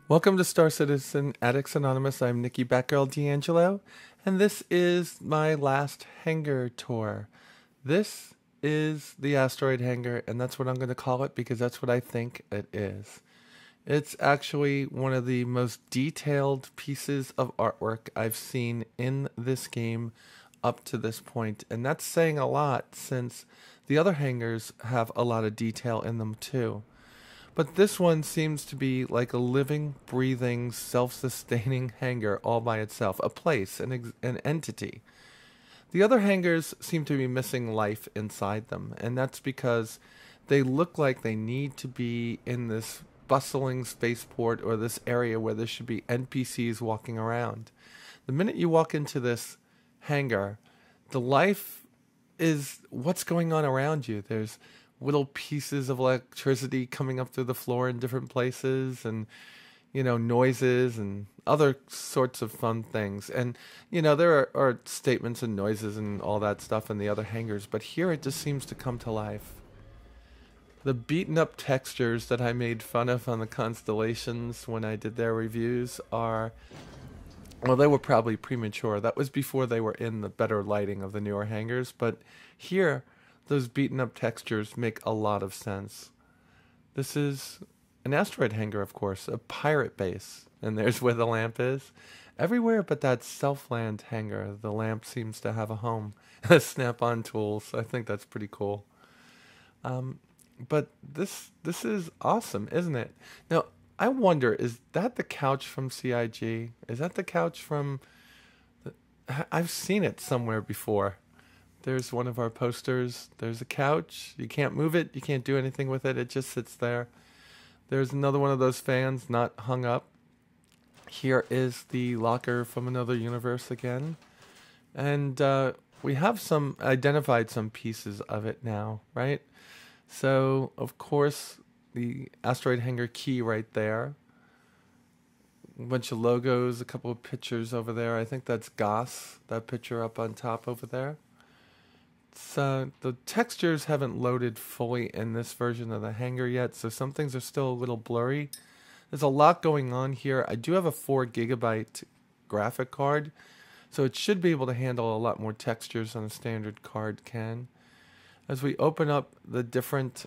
Welcome to Star Citizen Addicts Anonymous. I'm Nikki Batgirl D'Angelo, and this is my last hangar tour. This is the Asteroid Hangar, and that's what I'm going to call it because that's what I think it is. It's actually one of the most detailed pieces of artwork I've seen in this game up to this point, and that's saying a lot since the other hangars have a lot of detail in them too. But this one seems to be like a living, breathing, self-sustaining hangar all by itself, a place, an entity. The other hangars seem to be missing life inside them, and that's because they look like they need to be in this bustling spaceport or this area where there should be NPCs walking around. The minute you walk into this hangar, the life is what's going on around you. There's little pieces of electricity coming up through the floor in different places, and noises and other sorts of fun things. And there are statements and noises and all that stuff in the other hangars, but here it just seems to come to life. The beaten up textures that I made fun of on the constellations when I did their reviews are, well, they were probably premature. That was before they were in the better lighting of the newer hangars, but here those beaten up textures make a lot of sense. This is an asteroid hangar, of course, a pirate base, and there's where the lamp is. Everywhere but that Selfland hangar, the lamp seems to have a home. Snap-on tools, I think that's pretty cool. But this is awesome, isn't it? Now, I wonder, is that the couch from CIG? Is that the couch from... I've seen it somewhere before. There's one of our posters. There's a couch. You can't move it. You can't do anything with it. It just sits there. There's another one of those fans not hung up. Here is the locker from another universe again. And we have identified some pieces of it now, right? So, of course, the asteroid hangar key right there. A bunch of logos, a couple of pictures over there. I think that's Goss, that picture up on top over there. The textures haven't loaded fully in this version of the hangar yet, so some things are still a little blurry. There's a lot going on here. I do have a 4 gigabyte graphic card, so it should be able to handle a lot more textures than a standard card can. As we open up the different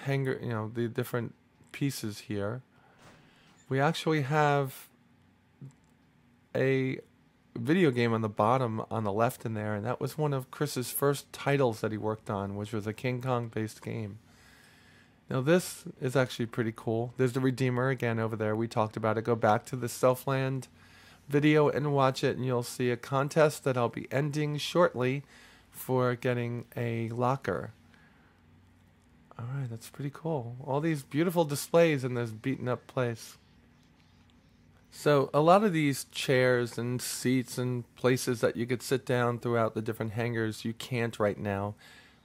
hangar, the different pieces here, we actually have a video game on the bottom on the left in there, and that was one of Chris's first titles that he worked on, which was a King Kong based game. Now this is actually pretty cool. There's the Redeemer again over there. We talked about it. Go back to the Selfland video and watch it, and you'll see a contest that I'll be ending shortly for getting a locker. Alright, that's pretty cool. All these beautiful displays in this beaten up place. So a lot of these chairs and seats and places that you could sit down throughout the different hangars, you can't right now.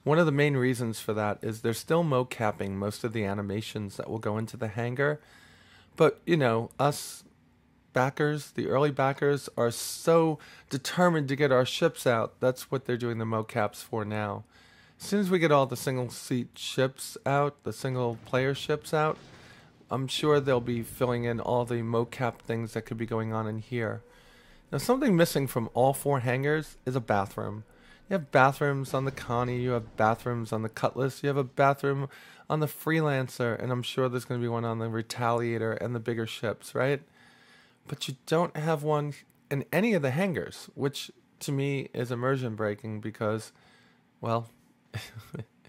One of the main reasons for that is they're still mocapping most of the animations that will go into the hangar. But, us backers, the early backers, are so determined to get our ships out. That's what they're doing the mocaps for now. As soon as we get all the single seat ships out, the single player ships out, I'm sure they'll be filling in all the mocap things that could be going on in here. Now, something missing from all 4 hangars is a bathroom. You have bathrooms on the Connie, you have bathrooms on the Cutlass, you have a bathroom on the Freelancer, and I'm sure there's going to be one on the Retaliator and the bigger ships, right? But you don't have one in any of the hangars, which to me is immersion breaking because, well,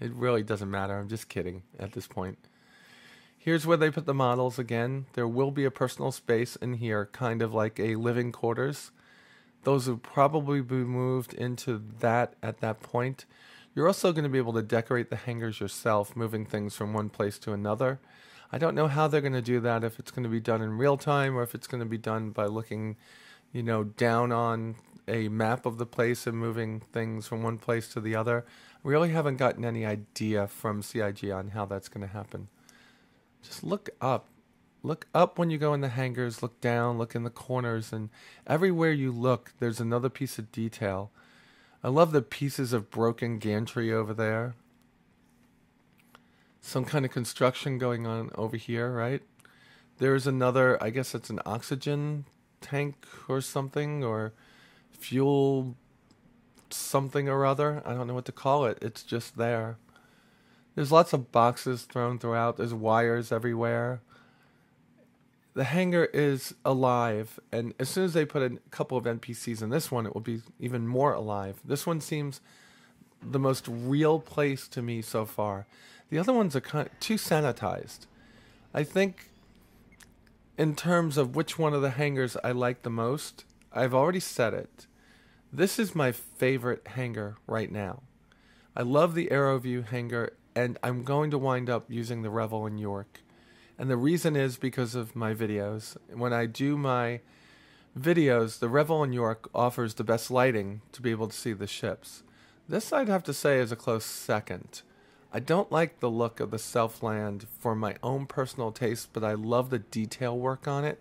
it really doesn't matter. I'm just kidding at this point. Here's where they put the models again. There will be a personal space in here, kind of like a living quarters. Those will probably be moved into that at that point. You're also going to be able to decorate the hangars yourself, moving things from one place to another. I don't know how they're going to do that, if it's going to be done in real time or if it's going to be done by looking, down on a map of the place and moving things from one place to the other. We really haven't gotten any idea from CIG on how that's going to happen. Just look up. Look up when you go in the hangars, look down, look in the corners, and everywhere you look, there's another piece of detail. I love the pieces of broken gantry over there. Some kind of construction going on over here, right? There's another, I guess it's an oxygen tank or something, or fuel something or other. I don't know what to call it. It's just there. There's lots of boxes thrown throughout. There's wires everywhere. The hangar is alive, and as soon as they put a couple of NPCs in this one, it will be even more alive. This one seems the most real place to me so far. The other ones are kind of too sanitized. I think in terms of which one of the hangars I like the most, I've already said it. This is my favorite hangar right now. I love the Aero hangar, and I'm going to wind up using the Revel in York. And the reason is because of my videos. When I do my videos, the Revel in York offers the best lighting to be able to see the ships. This, I'd have to say, is a close second. I don't like the look of the Southland for my own personal taste, but I love the detail work on it.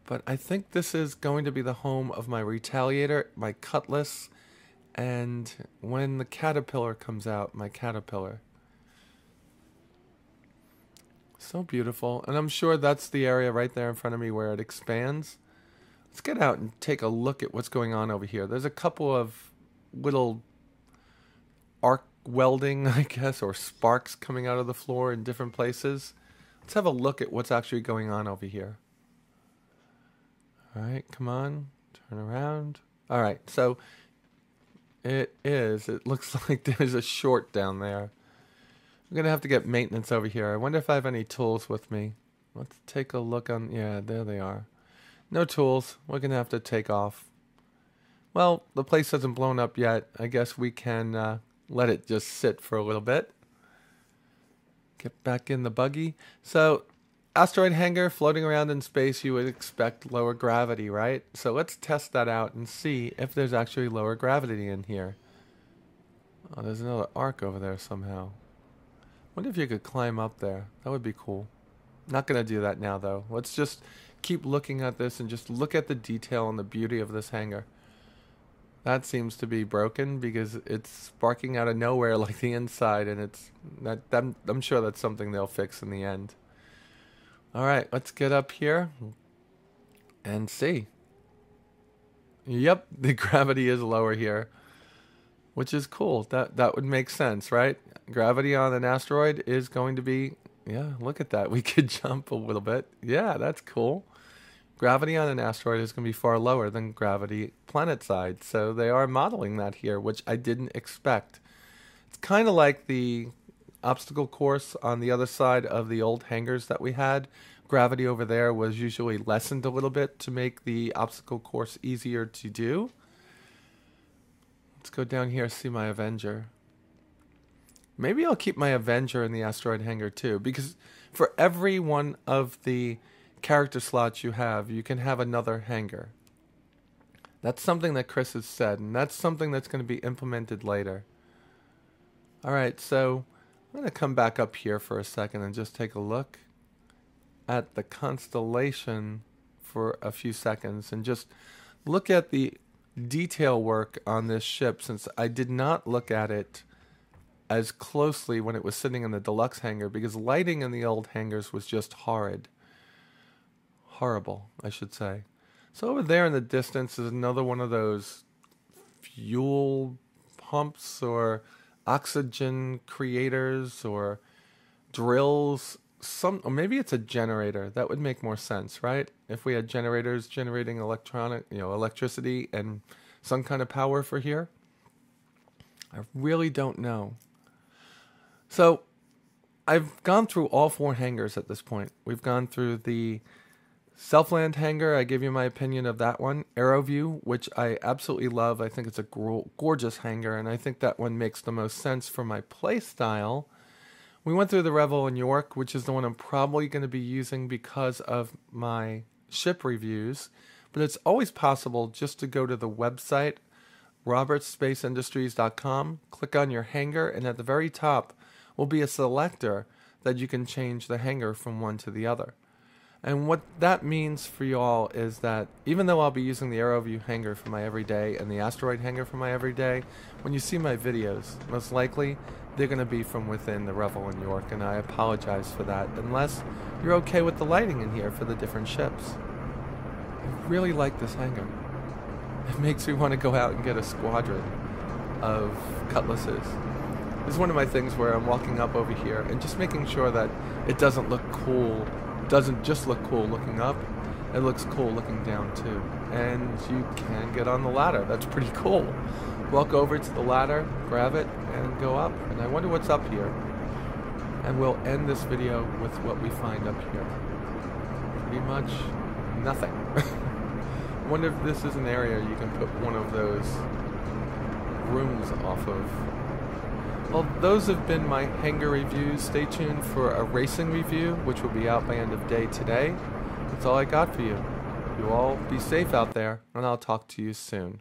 But I think this is going to be the home of my Retaliator, my Cutlass, and when the Caterpillar comes out, my Caterpillar. So beautiful. And I'm sure that's the area right there in front of me where it expands. Let's get out and take a look at what's going on over here. There's a couple of little arc welding, I guess, or sparks coming out of the floor in different places. Let's have a look at what's actually going on over here. All right, come on, turn around. All right, so it looks like there's a short down there. I'm going to have to get maintenance over here. I wonder if I have any tools with me. Let's take a look on, yeah, there they are. No tools, we're going to have to take off. Well, the place hasn't blown up yet. I guess we can let it just sit for a little bit. Get back in the buggy. So, Asteroid Hangar, floating around in space, you would expect lower gravity, right? So let's test that out and see if there's actually lower gravity in here. Oh, there's another arc over there somehow. Wonder if you could climb up there. That would be cool. Not going to do that now, though. Let's just keep looking at this and just look at the detail and the beauty of this hangar. That seems to be broken because it's sparking out of nowhere like the inside, and I'm sure that's something they'll fix in the end. All right, let's get up here and see. Yep, the gravity is lower here, which is cool. That would make sense, right? Gravity on an asteroid is going to be, yeah, look at that. We could jump a little bit. Yeah, that's cool. Gravity on an asteroid is going to be far lower than gravity planet side. So they are modeling that here, which I didn't expect. It's kind of like the obstacle course on the other side of the old hangars that we had. Gravity over there was usually lessened a little bit to make the obstacle course easier to do. Let's go down here and see my Avenger. Maybe I'll keep my Avenger in the Asteroid Hangar too, because for every one of the character slots you have, you can have another hangar. That's something that Chris has said, and that's something that's going to be implemented later. Alright, so I'm going to come back up here for a second and just take a look at the constellation for a few seconds and just look at the detail work on this ship, since I did not look at it as closely when it was sitting in the Deluxe Hangar, because lighting in the old hangars was just horrible, I should say. So over there in the distance is another one of those fuel pumps or oxygen creators or drills. Or maybe it's a generator. That would make more sense, right? If we had generators generating electricity and some kind of power for here. I really don't know. So I've gone through all 4 hangars at this point. We've gone through the Southland Hangar. I give you my opinion of that one. Aero, which I absolutely love. I think it's a gorgeous hangar, and I think that one makes the most sense for my play style. We went through the Revel in York, which is the one I'm probably going to be using because of my ship reviews. But it's always possible just to go to the website, robertspaceindustries.com, click on your hangar, and at the very top will be a selector that you can change the hangar from one to the other. And what that means for you all is that even though I'll be using the Aero View Hangar for my everyday and the Asteroid Hangar for my everyday, when you see my videos, most likely they're going to be from within the Revel in York, and I apologize for that, unless you're okay with the lighting in here for the different ships. I really like this hangar. It makes me want to go out and get a squadron of cutlasses. This is one of my things where I'm walking up over here and just making sure that it doesn't look cool. It doesn't just look cool looking up, it looks cool looking down too. And you can get on the ladder. That's pretty cool. Walk over to the ladder, grab it, and go up. And I wonder what's up here. And we'll end this video with what we find up here. Pretty much nothing. I wonder if this is an area you can put one of those rooms off of. Well, those have been my hangar reviews. Stay tuned for a racing review, which will be out by end of day today. That's all I got for you. You all be safe out there, and I'll talk to you soon.